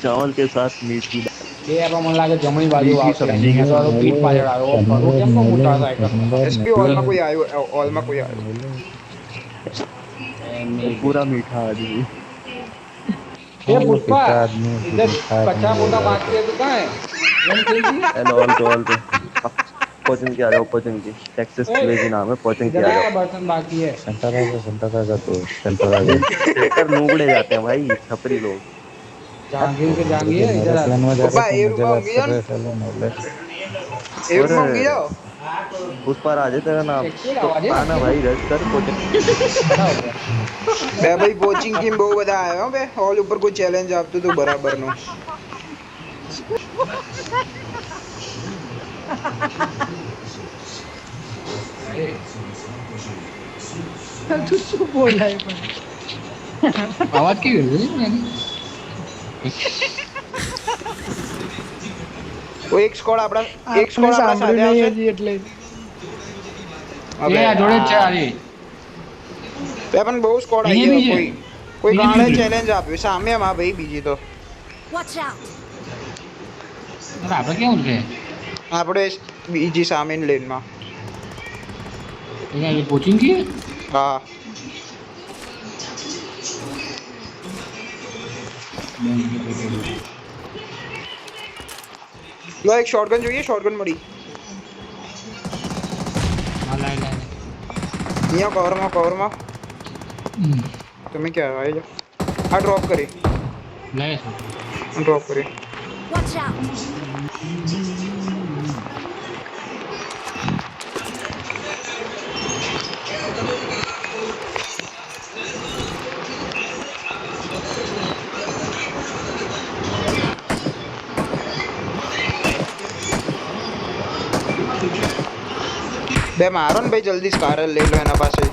चावल के साथ मीठी ये अब मन लागे जमणी बाजू मीठी આવશે सब्जी के અહીંયા તો साथ। પીઠ પાછળ આવ્યો કરું કેમ કો મોટા સાયકલ एसपी हॉल में कोई आयो हॉल में कोई आयो ये पूरा मीठा आदमी। ये पुष्पा इधर कच्चा मोटा बाकी है तो कहाँ है गेम खेल दी एंड ऑल पे कोचिंग की आ जाओ, कोचिंग की टेक्सास ओए क्रेजी नाम है, कोचिंग की इधर आ आया जाओ। बर्तन बाकी है सेंटर आ गया सेंटर नूबड़े जाते हैं भाई, छपरी लोग। जहांगीर के जहांगीर इधर आ प्लान में जा रहे पप्पा थे ए रूम मुझे में बात होंगी कर जान रहे साले नौले ए और रूम में होंगी जाओ उस पर आ जाए तेरा नाम एक्चुअल तो आवाज है आना भाई, रश कर कोचिंग। खड़ा हो गया બે ભાઈ કોચિંગ ટીમ બહુ બધા આયા હો બે હોલ ઉપર કોઈ ચેલેન્જ આપતું તો બરાબર નું तू चुप हो जाए आवाज क्यों है यानी કોઈ એક સ્કોડ આપડા સાથે આવશે એટલે હવે એ આ જોડે જ છે આરી બે પણ બહુ સ્કોડ આવી બીજી ગયો બીજી. કોઈ બીજી ગાણે બીજી. ચેલેન્જ આપ્યું સામે માં ભાઈ બીજી તો Watch out! અરે આપણે કેવું છે આપણે બીજી સામેની લેનમાં ये कोचिंग की હા લો એક શોટગન જોઈએ શોટગન મળી हाँ लाए लाए અહીંયા કવરમાં તમે ક્યાં આવી જાઓ આ ડ્રોપ કરી लाए ડ્રોપ કરી Watch out! બે મારો ને ભાઈ જલ્દી સ્કાર લઈ લો એના પાસે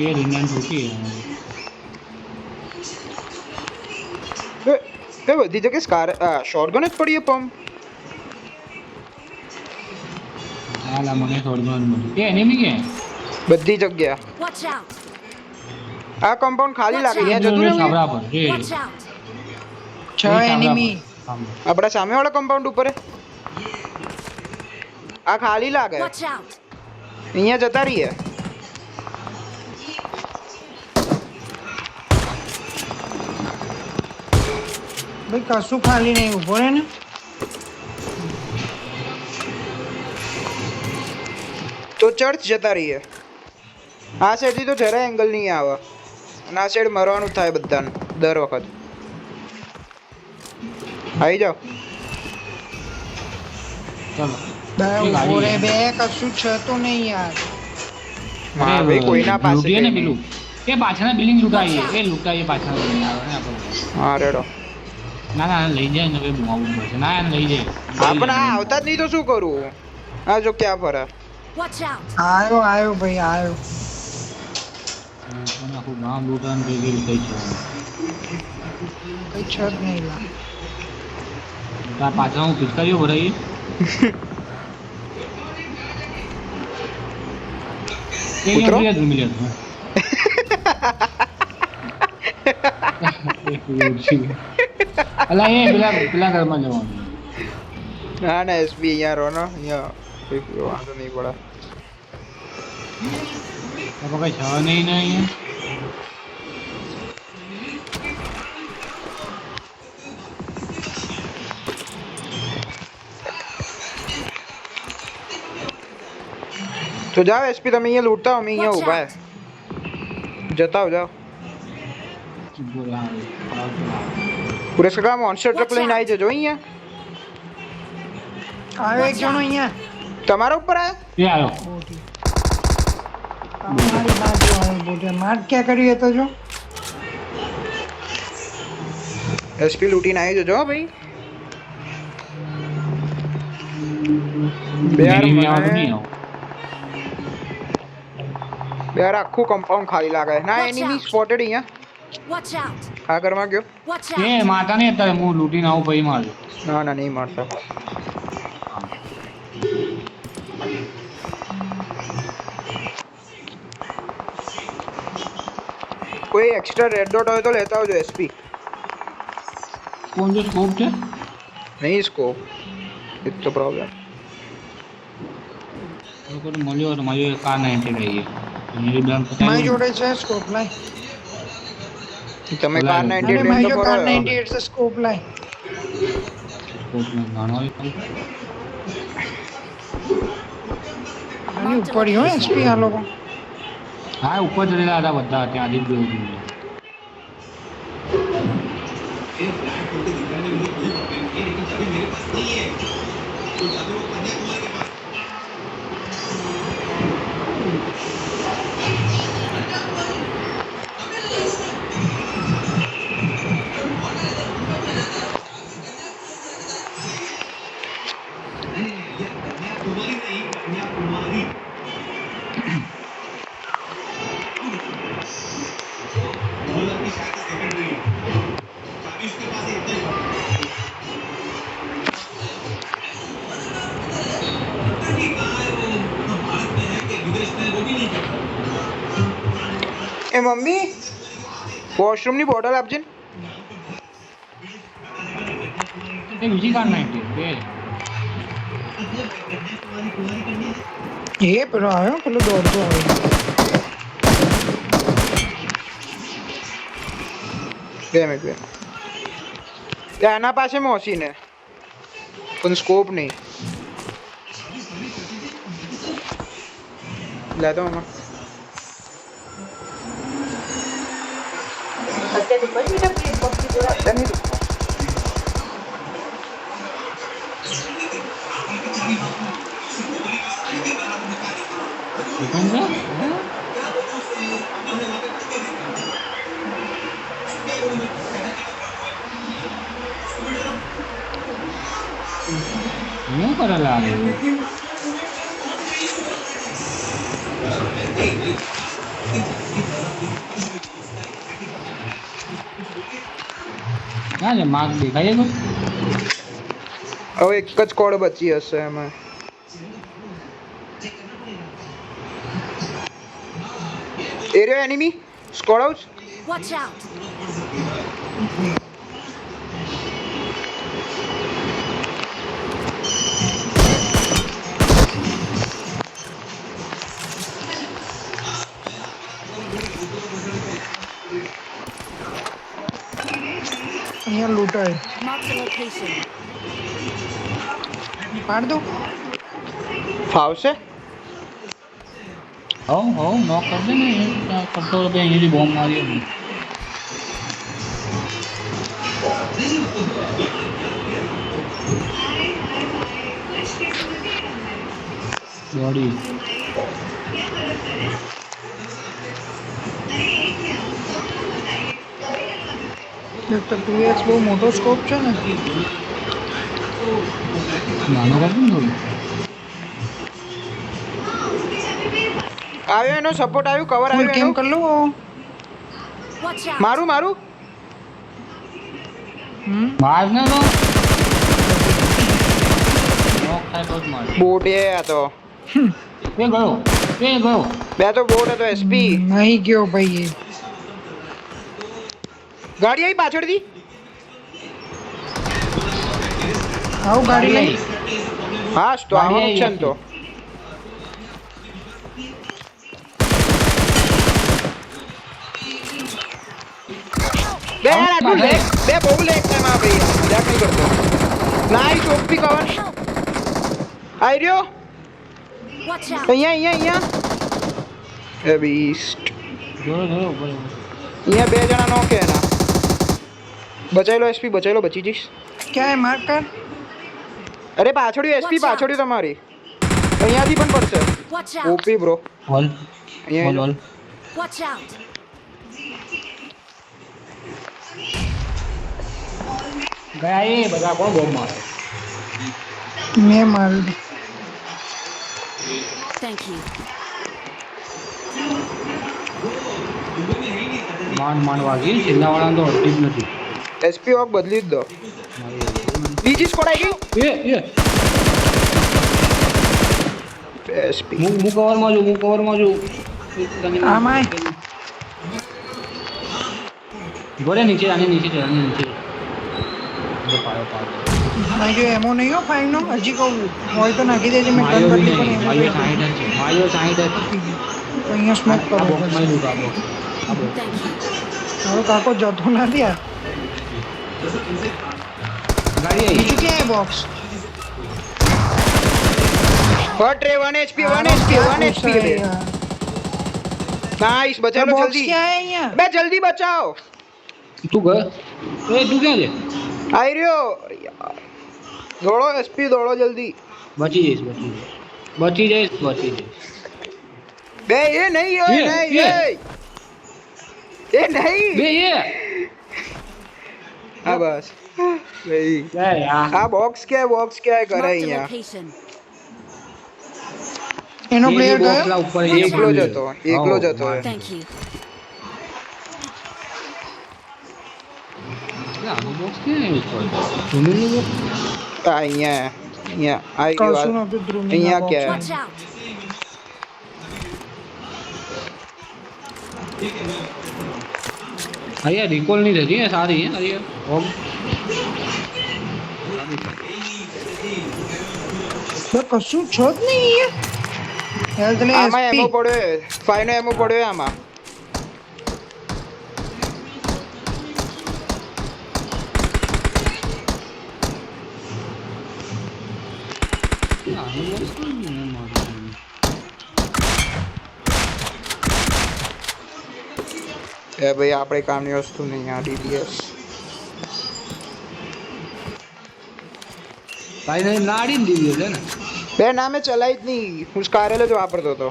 ये रिंगन टूटी है બે બધી જગ્યાએ સ્કાર શોટગન જ પડી પંપ आला मने छोड़ दो ये एनिमी के બધી જગ્યા Watch out! આ કમ્પાઉન્ડ ખાલી લાગે અહીંયા જતું રહ્યું साबरा पर ये Watch out! છ એનિમી આપણા સામે વાળા કમ્પાઉન્ડ ઉપર આ ખાલી લાગે Watch out! અહીંયા જતા રહીએ ભાઈ કશું ખાલી નહીં ઉભો રહે ને તો ચર્ચ જતા રહીએ આ સાઈડથી તો જરાય એંગલ નહીં આવે અને આ સાઈડ મરવાનું થાય બધાને દર વખત આવી જાઓ चलो બે એ ગાડી ઉભો રહે છે. બે કશું છે તો નહીં યાર હા ભાઈ કોઈના પાસે લૂંટીએ ને કંઈ પેલું એ પાછળના બિલ્ડિંગ લૂંટાઈએ એ લૂંટાઈએ પાછળના building આવે ને આપણે નહીં. હા રેડો ના ના આને લઈ જાય ને હવે બુમાવું પડશે ના એને લઈ જાય હા પણ આ આવતા જ નહીં તો શું કરું આ જો ક્યાં ફરે Watch out! આવ્યો આવ્યો ભાઈ આવ્યો મને આખું ગામ લૂંટાને કઈ કઈ કઈ છે કઈ છે જ નહીં લા તાર પાછળ હું પિચકારીઓ ભરાઈએ એ કૂતરો? મિલિયન મિલિયન અલા એ પેલા પેલા ઘરમાં જવાનું ના ના એસબી અહીંયા રહો ને અહીંયા કોઈ વાંધો નહીં પડે તો કઈ છે નહીં ને અહીંયા તો જાઓ એસપી તમે અહીંયા લૂંટતા હો અમે અહીંયા Watch ઊભા out. જતા હો જાઓ પુરેશ કાકા મોન્સ્ટર ટ્રક લઈને આવી જજો અહીંયા આવ્યો એક જણો અહીંયા તમારા ઉપર આવ્યો એ આવ્યો તમારી બાજુ આવ્યો બોટે માર ક્યાં કર્યું એ તો જો એસપી લૂંટીને આવી જજો હો ભાઈ બે યાર એનિમી આવતું મને- નહીં આવું બે યાર આખું કમ્પાઉન્ડ ખાલી લાગે ના Watch એનિમી out. સ્પોટેડ અહીંયા Watch out! આ ઘરમાં ગયો Watch out! એ માતા નહીં અત્યારે હું લૂંટીને આવું પછી મારજો ના ના નહીં મારતા કોઈ એક્સ્ટ્રા રેડ ડોટ હોય તો લેતા આવજો એસપી कौन जो स्कोप છે नहीं इसको एक तो प्रॉब्लम લોકો તો મળ્યો તો મારી કાર 90 ગઈ છે मेरी बैंक મારી જોડે છે સ્કોપ લાય તમે કાર 98 અરે રેન્જ મારી તો જો કરો કાર 98 છે સ્કોપ લાય स्कोप में गाना है આની ઉપર હો એસપી આ લોકો હા ઉપર ચડેલા હતા બધા ત્યાં આદિપ જેવું એ મમ્મી વોશરૂમ ની બોટલ આપજે ને. એ બીજી કાર 90 બે એ પેલો આવ્યો પેલો દોડતો આવ્યો બે મિનિટ બે આના પાસે મોસી ને પણ સ્કોપ નહીં લેતો મામા હું કરેલા ક્યાં છે માર્ક દેખાય છે હવે એક જ કોડ બચી હશે એમાં એરિયો enemy squad out Watch out! અહીંયા લૂંટાય Mark the location. પાડ દો ફાવશે હો નોક કર દે ને કરતો તો અહીંયાથી બોમ્બ માર્યો ને બોડી એક તો 2x બહુ મોટો સ્કોપ છે ને નાનો કર દે ને થોડું આવ્યો એનો સપોર્ટ આવ્યું કવર ફૂલ આવ્યું કેમ એનું કર લો Watch out! મારું મારું માર ને તો નોક થાય તો જ માર બોટ એ આ તો એ ગયો બે તો બોટ હતો એસપી નહીં ગયો ભાઈ એ ગાડી આવી પાછળથી આવ ગાડી લઈ હા તો આવવાનું છે ને તો બે યાર આટલું લેગ બે બહુ લેગ છે માં ભાઈ મજાક નહીં કરતો નાઈસ ઓપી કવર આઈ રહ્યો Watch out! અહીંયા એ બીસ્ટ જોયો અહીંયા બે જણા નો કે એના બચાઈ લો એસપી બચાઈ લો બચી જઈશ ક્યાં હે માર્ક કર અરે પાછળ્યું એસપી પાછળ્યું તમારી અહીંયાથી પણ પડશે Watch out! ઓપી બ્રો હોલ અહીંયા હોલ Watch out! ગયા એ બધા કોણ બોમ્બ મારે મેં માર્યું Thank you. માંડ વાગી છેલ્લા વાળા તો હટી જ નથી એસપી ઓફ બદલી જ દો બીજી સ્કોડ આવી ગઈ એસપી હું કવરમાં છું આમાં ગોરે નીચે આને નીચે મારી જો એમો નહીં હો 5 નો હજી કહું હોય તો નાખી દેજે મેં ગન બદલી પણ એમો માયો તો 60 છે માયો 60 અહીંયા સ્મોક કરો બોક્સમાં લૂટ આપો Thank you. મારો કાકો જતો નથી યાર ગાડી આવી બીજું ક્યાં બોક્સ હટ રે 1 HP 1 HP 1 HP બે નાइस बचा लो બોક્સ जल्दी ક્યાં અહીંયા बे जल्दी बचाओ તું ગયો એ તું ક્યાં છે आई रियो दौड़ो एसपी दौड़ो जल्दी બચી જઈશ બચી જઈશ बे ये नहीं ये, नहीं ये। ये नहीं બે એ हाँ बस भाई બે યાર हाँ बॉक्स क्या है करे Marked a यहाँ location. એનો પ્લેયર ગયો બોક્સલા ઉપર એકલો જતો है Thank you. આનું બોક્સ ક્યાં યુઝ કરો જૂનું બોક્સ हाँ यहाँ आई કશું रियो નહોતું ધ્રુવ यहाँ क्या है Watch out. અહીંયા રિકોલ નહીં થતી હે સારી હે અરે ઓમ કશું છો જ નહીં હેલ્થ લે આમાં એમો એસપી પડ્યો હે ફાઈનો એમો પડ્યો હે આમાં આનું બોક્સ ક્યાં મારું એ ભાઈ આપણે કામની વસ્તુ નહીં આ ડીપીએસ ભાઈ ને નાડીને દીધી છે ને બે નામે ચલાઈ જ નહીં હું સ્કારેલ જ વાપરતો હતો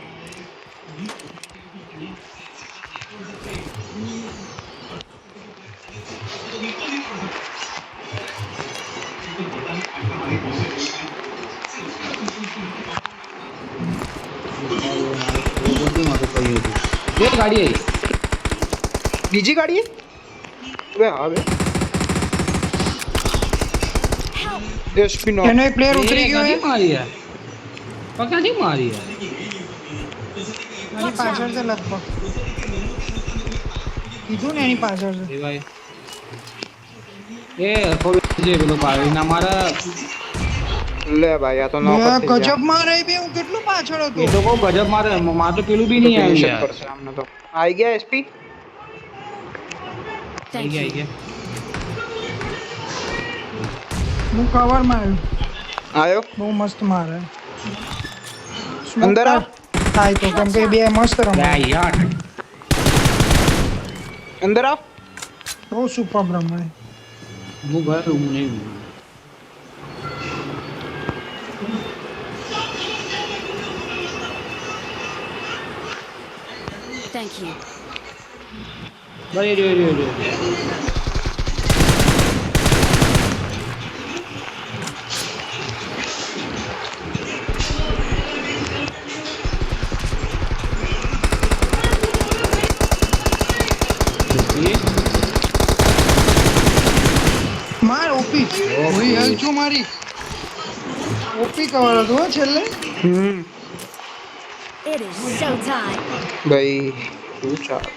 બે ગાડી આવી બીજી ગાડી બે હવે એસપી નો એનો એક પ્લેયર ઉતરી ગયો હે મારી યાર ક્યાંથી મારી યાર એની પાછળ છે લગભગ કીધું ને એની પાછળ છે એ ભાઈ એ થોડું જે પેલું પાડી ના મારા લે ભાઈ આ તો નો ગજબ મારે બે હું કેટલું પાછળ હતો એ તો કહું ગજબ મારે માર તો પેલું બી નહીં આવ્યું યાર કરશે આમને તો આવી ગયા એસપી Thank આવી you. ગયા હું કવર માર્યું આયો બહુ મસ્ત મારે અંદર આવ. થાય તો કેમ કે બે મસ્ત રમે બે યાર અંદર આવ બહુ સુપર રમે હું ગયો હું નહીં Thank you. ભાઈ રે માર ઓપી ઓય હેલ છું મારી ઓપી કવર હતો હો છેલ્લે It is showtime. ભાઈ શું ચાલે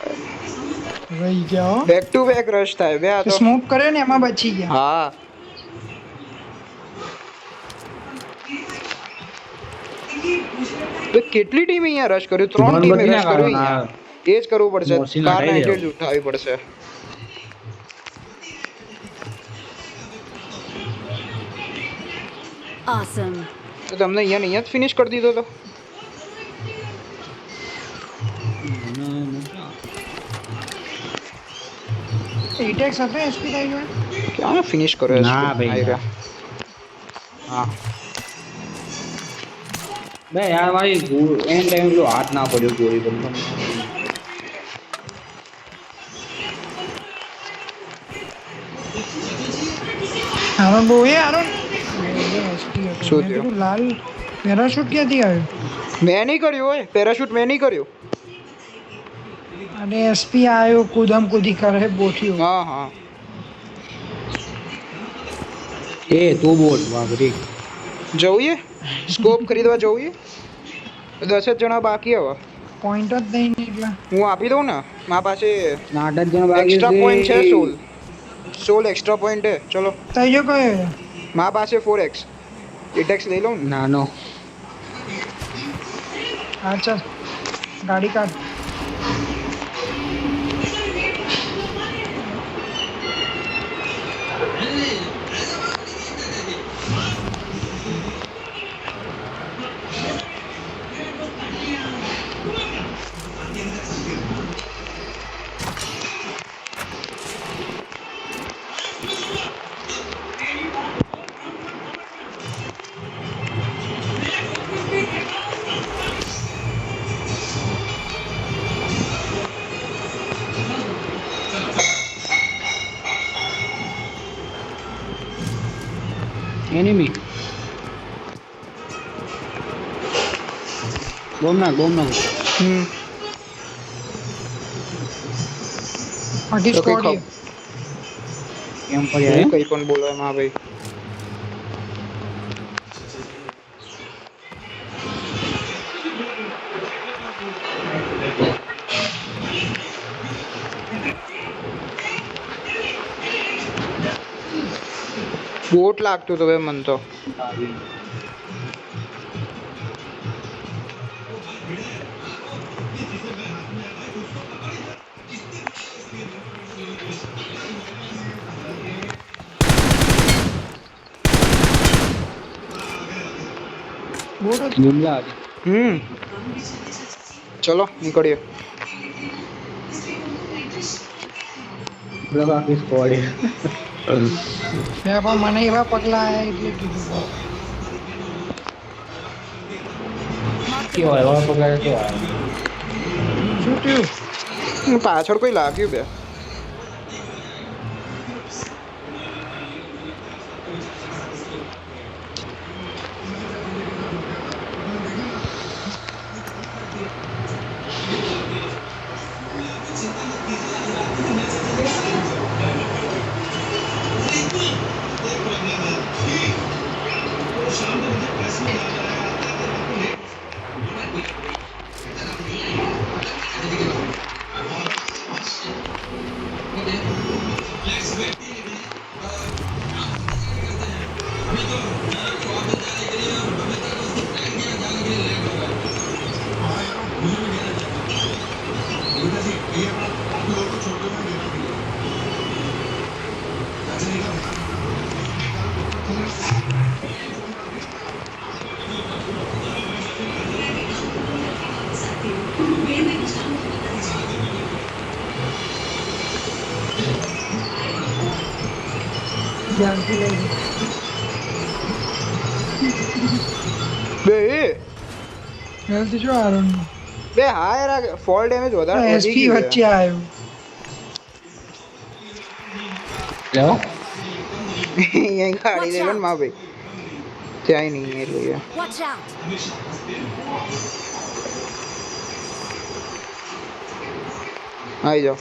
રહી ગયા હો બેક ટુ બેક રશ થાય બે આ તો સ્મોક કર્યો ને એમાં બચી ગયા હા બે કેટલી ટીમ અહીંયા રશ કર્યું ત્રણ ટીમે રશ કર્યું અહીંયા એ જ કરવું પડશે મોરસી કાર નાખાઈ નાઇટેડ ઉઠાવવી પડશે Awesome. તો તમને અહીંયા જ ફિનિશ કરી દીધો તો એટેક્સ હતો એસપી થઈ ગયો ક્યાં ફિનિશ કર્યો ના SP? ભાઈ. આઈ રહ્યા. હા બે યાર ભાઈ એન ટાઈમ પેલો હાથ ના પડ્યો ગોળી પર આરોન બહુ એ આરોન શું થયું? લાલ પેરાશૂટ ક્યાંથી આવ્યું મેં નહીં કર્યું હોય પેરાશૂટ મેં નહીં કર્યું અને એસપી આવ્યો કૂદમ કૂદી કરે બોઠ્યો હા હા એ તો બોલ વાગરી જઈએ સ્કોપ ખરીદવા જઈએ 10 જ જણા બાકી હવે પોઈન્ટ જ નહીં ને એટલા હું આપી દઉં ને મારા પાસે નાટક જણ બાકી એક્સ્ટ્રા પોઈન્ટ છે 16 16 एक्स्ट्रा पॉइंट है चलो તૈયો કયો મારા પાસે 4x એટેક્સ લઈ લઉં ને નાનો હા ચાલ ગાડી કાઢ એનિમી બોમ નાખ આખી તો કઈ સ્કોડ કેમ પડ્યા કઈ પણ બોલો એમાં ભાઈ બોટ લાગતું તો ભાઈ મન તો બોટ જુમલા ચલો નીકળીએ બધા આખી સ્કોડ મેં પણ મને એવા પગલા આયા એટલે કીધું કેવો એવા પગાર કેવા શું થયું પાછળ કોઈ લાગ્યું બે ધ્યાનથી લઈ બે હેલ્થ જો આરન બે હા યાર ફોલ ડેમેજ વધારે વધી એસપી ગયું વચ્ચે આવ્યો લેવો અહીં ગાડી લઈ લો ને માં ભાઈ ત્યાં નહીં એટલું યાર Watch out! આવી જાઓ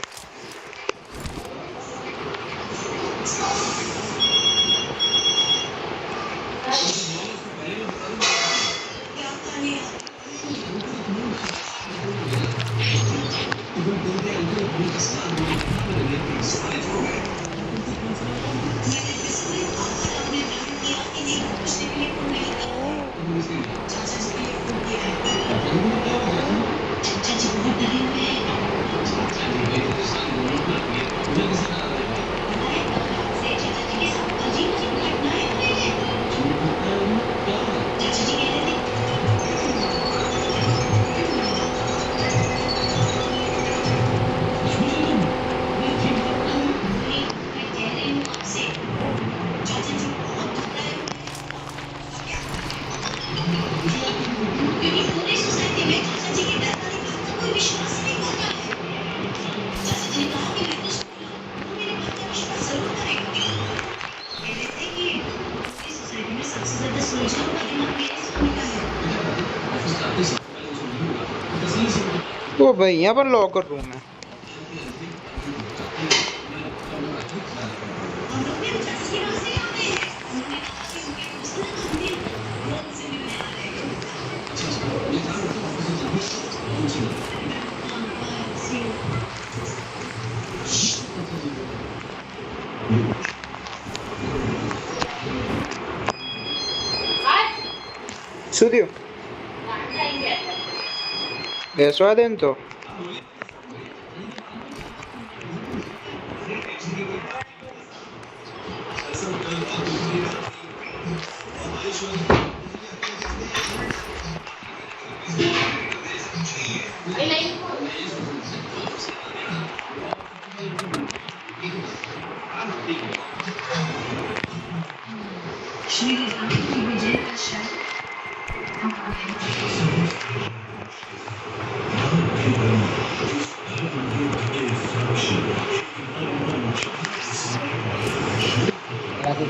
ओ भाई यहाँ पर लॉकर रूम है શું થયું બેસવા દે ને તો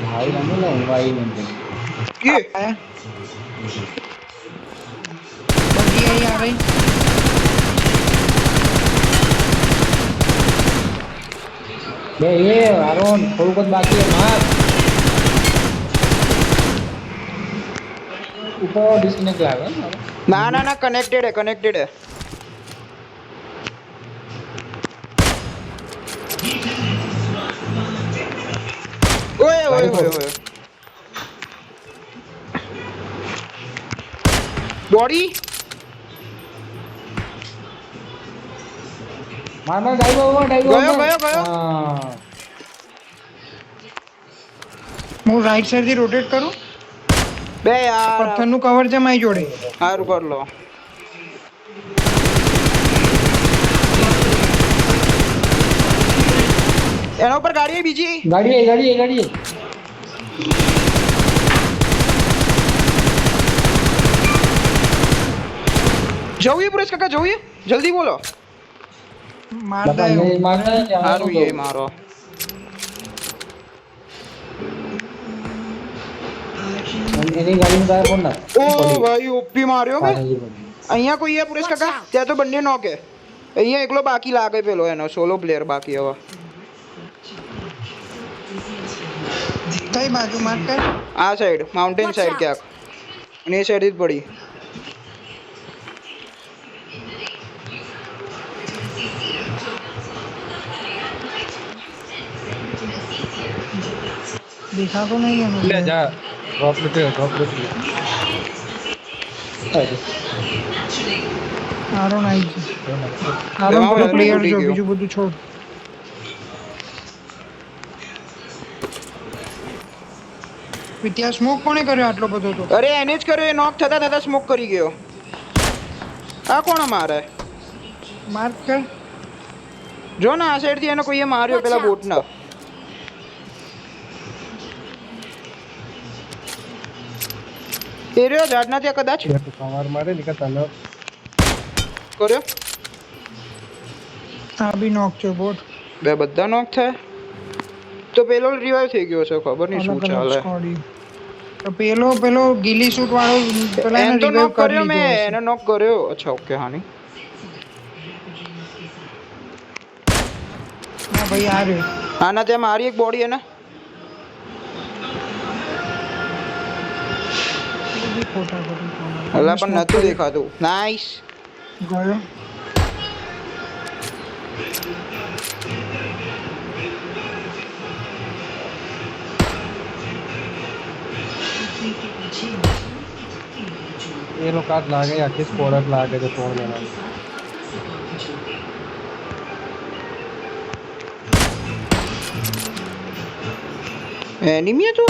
भाई रंग ना भाई नहीं ये आया बग्गी आई आ रही ये आरोन થોડુંક જ બાકી છે માર ઉપર ડિસ્કનેક્ટ આવે ના ના ના કનેક્ટેડ है ओए ओए ओए ओए बॉडी માર ગયો ગયો હું રાઈટ સાઈડ થી રોટેટ કરું બે યાર પથ્થરનું કવર છે મારી જોડે હારું કર લો એના ઉપર ગાડી है બીજી ગાડી જવું પુરેશ કાકા જવું જલ્દી બોલો મારતા આવ્યો. હારું ये મારો એની ગાડીમાં તારે કોણ ના ઓ ભાઈ ઓપી માર્યો બે અહીંયા કોઈ है પુરેશ કાકા ત્યાં તો બંને નોક है અહીંયા એકલો બાકી લાગે પેલો એનો સોલો પ્લેયર બાકી હવે કઈ બાજુ માર્ક કર આ સાઈડ માઉન્ટેન સાઈડ ક્યાંક અને એ સાઈડ જ પડી देखा तो नहीं है લે मुझे જા ડ્રોપ લેતે आरोन आई आरोन લેવા को प्लेयर ઉડી जो ગયો. બીજું બધું છોડ વિદ્યા સ્મોક કોણે કર્યો આટલો બધો તો અરે એને જ કર્યો એ નોક થતા થતા સ્મોક કરી ગયો આ કોણ મારે માર્ક કર જો ને આ સાઈડ થી એને કોઈએ માર્યો પેલા બોટ ના એ રહ્યો ઝાડના ત્યાં કદાચ કવર મારે નિકા તને કર્યો આ બી નોક છે બોટ બે બધા નોક થાય તો પેલો રિવાઇવ થઈ ગયો છે ખબર નહીં શું ચાલે તો પેલો ગીલી શૂટ વાળો પેલા એને એને તો રિવાઇવ નોક કર્યો કરી મેં દીધો એને નોક કર્યો અચ્છા ઓકે હાની હા ભાઈ આ રહ્યો આના ત્યાં મારી એક બોડી એને ખોટા હલા પણ નતું દેખાતું નાઈસ ગયો એ લોકો આજ લાગે આખી સ્કોર જ લાગે છે 3 જણા એનિમી હતો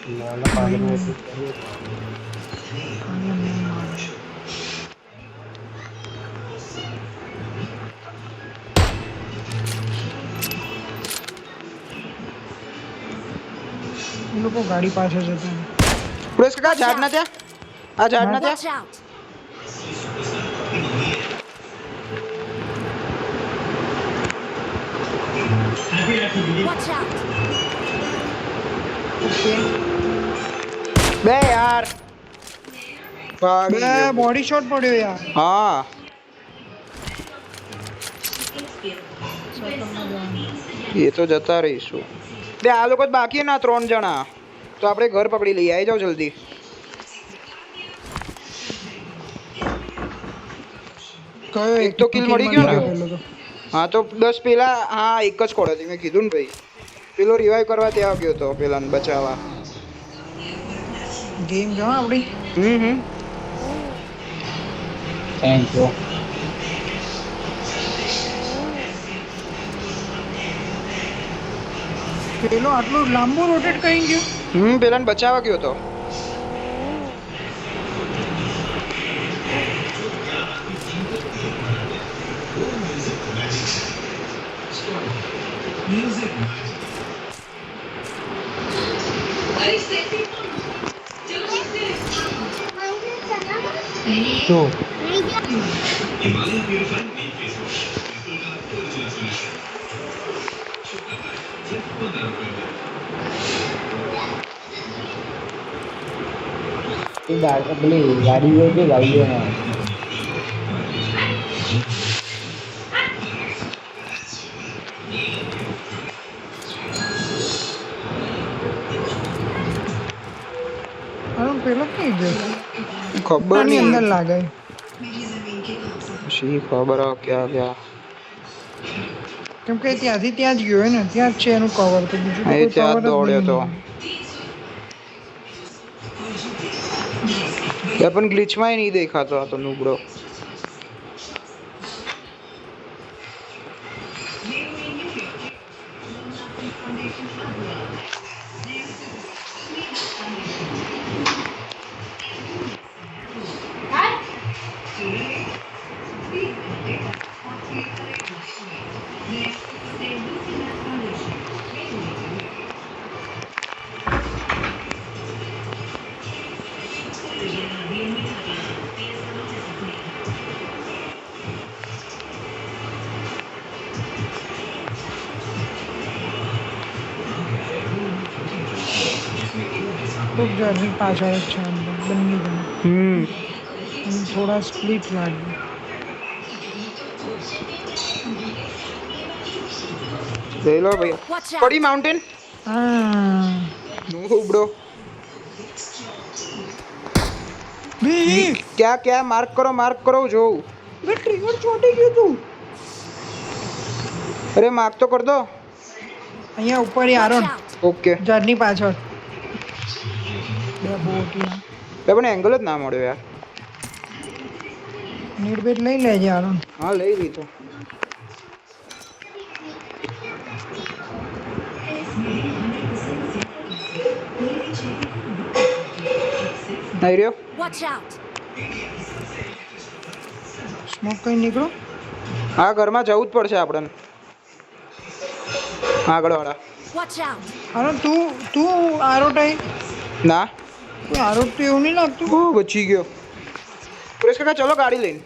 નાના પાગલ એ લોકો ગાડી પાસે જતા પુરેશ કાકા ઝાડના ત્યાં આ ઝાડના ત્યાં Watch out! Watch out! બે યાર ભાગી બે ગયો. બોડી શોટ પડ્યો યાર હા એ તો જતા રહીશું બે આ લોકો જ બાકી ના 3 જણા તો આપણે ઘર પકડી લઈએ આવી જાઓ જલ્દી કયો એક તો kill મળી ગયો ને? પેલો તો. હા તો 10 પેલા હા એક જ કોડ હતી મેં કીધું ને ભાઈ પેલો રિવાઈવ કરવા ત્યાં ગયો તો પેલાને બચાવવા ગેમ જો આપડી થેન્ક યુ. પેલો આટલું લાંબુ રોટેટ કરી ગયો. પેલાને બચાવવા ગયો તો. શું પેલી ગાડી હોય કે ગાડીઓમાં અરે પેલો કઈ ગયો ખબર આની નહીં અંદર લાગે. શી ખબર હે ક્યાં ગયા. કેમ કે ત્યાંથી ત્યાં જ ગયો હોય ને, ત્યાં જ છે એનું કવર. તો બીજું તો એ કોઈ ત્યાં જ cover જ દોડ્યો તો. નહીં. એ પણ ગ્લિચમાં નહીં દેખાતો આ તો નુબડો. ખૂબ જર્ની પાછળ જ છે અંદર બંને જણ. અને થોડા સ્પ્લિટ લાગે. લઈ લો ભાઈ. Watch out. પડી માઉન્ટેન. હા નુબડો. બી ક્યાં ક્યાં માર્ક કરો જોઉં. બે ટ્રિગર ચોટી ગયું તું. અરે માર્ક તો કર દો. અહીંયા ઉપર યાર Watch out. ઓકે. જર્ની પાછળ બે બોટિયા. પણ એંગલ જ ના મળ્યો યાર. નેટ બેટ લઈ લેજે યાર. હા લઈ લીધો. નહીં રહ્યો. Watch out. સ્મોક કઈ નીકળો. આ ઘરમાં જવું જ પડશે આપણને. આગળ વાળા. Watch out. અરે તું આરોટ આઈ. ના કોઈ આરોટ તો એવું નહીં લાગતું. બચી ગયો. સુરેશ કાકા ચલો ગાડી લઈને.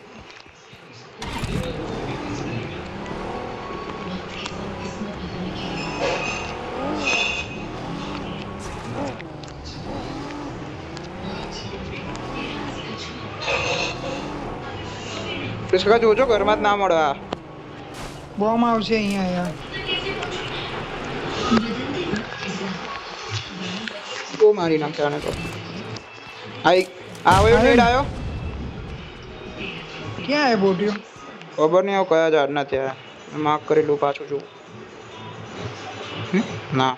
સુરેશ કાકા જોજો ઘરમાં જ ના મળે આ. બોમ્બ આવશે અહીંયા યાર. તો મારી નાખે આને તો. આવ્યો નેડ આવ્યો. ક્યાં હે બોટિયો? ખબર નહીં કયા ઝાડના ત્યાં. માર્ક કરેલું પાછું જોઉં. ના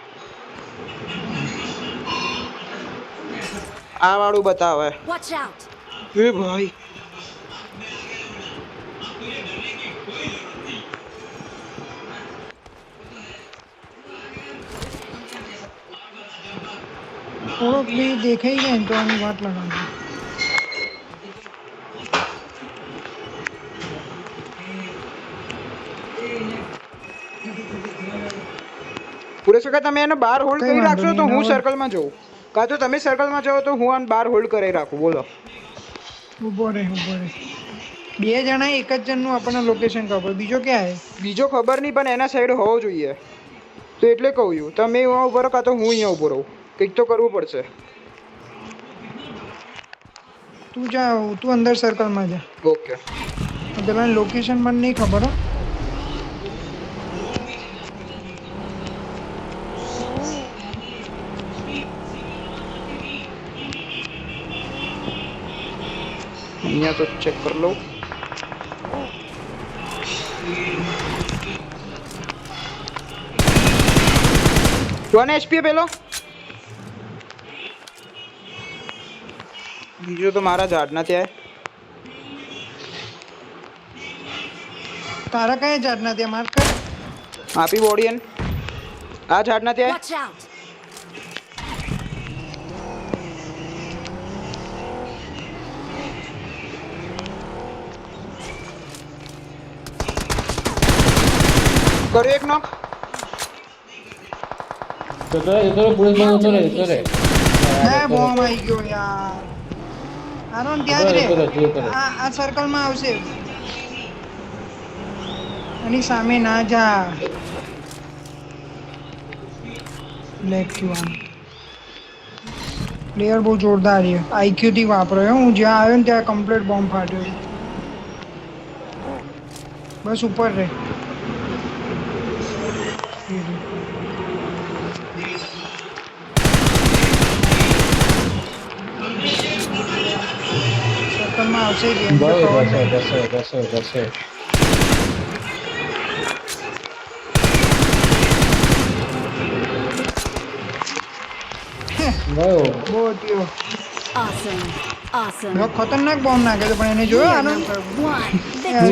આ વાળું બતાવે. Watch out. એ ભાઈ થોડોક બી દેખાઈ જાય ને તો આની વાત લગાડજો. સુરેશ કાકા તમે એને બહાર હોલ્ડ કઈ કરી વાંધો રાખશો તો નહીં, હું ના સર્કલમાં જઉં. કાં તો તમે સર્કલમાં જાઓ તો હું આને બહાર હોલ્ડ કરી રાખું. બોલો. ઊભો રહે. બે જણા એક જ જણનું આપણને લોકેશન ખબર. બીજો ક્યાં હે? બીજો ખબર નહીં પણ એના સાઈડ હોવો જોઈએ. તો એટલે કહું છું તમે અહીંયા ઉભો રહો કાં તો હું અહીંયા ઉભો રહું. કંઈક તો કરવું પડશે. તું અંદર સર્કલમાં જા. ઓકે. પેલા લોકેશન મને નહીં ખબર હો. અહીંયા તો ચેક કરી લઉં. વન HP પેલો. બીજો તો મારા ઝાડના ત્યાં તારા કયા ઝાડના ત્યાં માર્ક કર. આપી બોડી એન આ ઝાડના ત્યાં Watch out! કર્યો એક નોક પોલીસ બંધ જતો રે બે બોમ્બ આવી ગયો યાર. આરોન ત્યાં જ રે. આ સર્કલમાં આવશે. એની સામે ના જા. બ્લેક ક્યુ પ્લેયર બહુ જોરદાર છે. આઈક્યુ થી વાપર્યો હું જ્યાં આવ્યો ને ત્યાં કમ્પ્લીટ બોમ્બ ફાટ્યો. બસ ઉપર રે. સર્કલમાં આવશે જ એમ તો cover નહીં. બહુ થયો. Awesome. Awesome. બહુ ખતરનાક બોમ્બ નાખે છે પણ એને જોયો આનો Number one.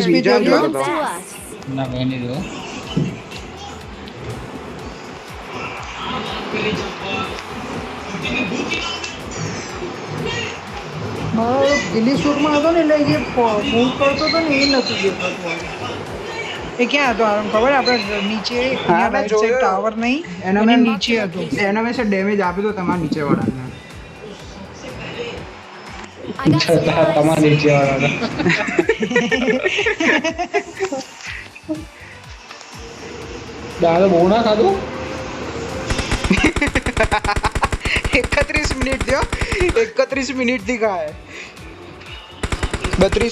SP બીજા જોયો જોયો. To us. ના કઈ નહીં જો મારો ગિલી શૂટમાં હતો ને એટલે જે મૂવ કરતો હતો ને એ નથી દેખાતું. એ ક્યાં હતો આરામ ખબર આપણે નીચે હા, મેં રાઈટ સાઈડ જોયો. ટાવર નહીં એનો એની મેં નીચે હતો. એના મેં ડેમેજ આપ્યો તો તમારા નીચે વાળાને I got supplies. તમારા નીચે વાળા દાદા બહુ ના ખાધું 31 મિનિટ થયો 31 મિનિટ થી ખાય 32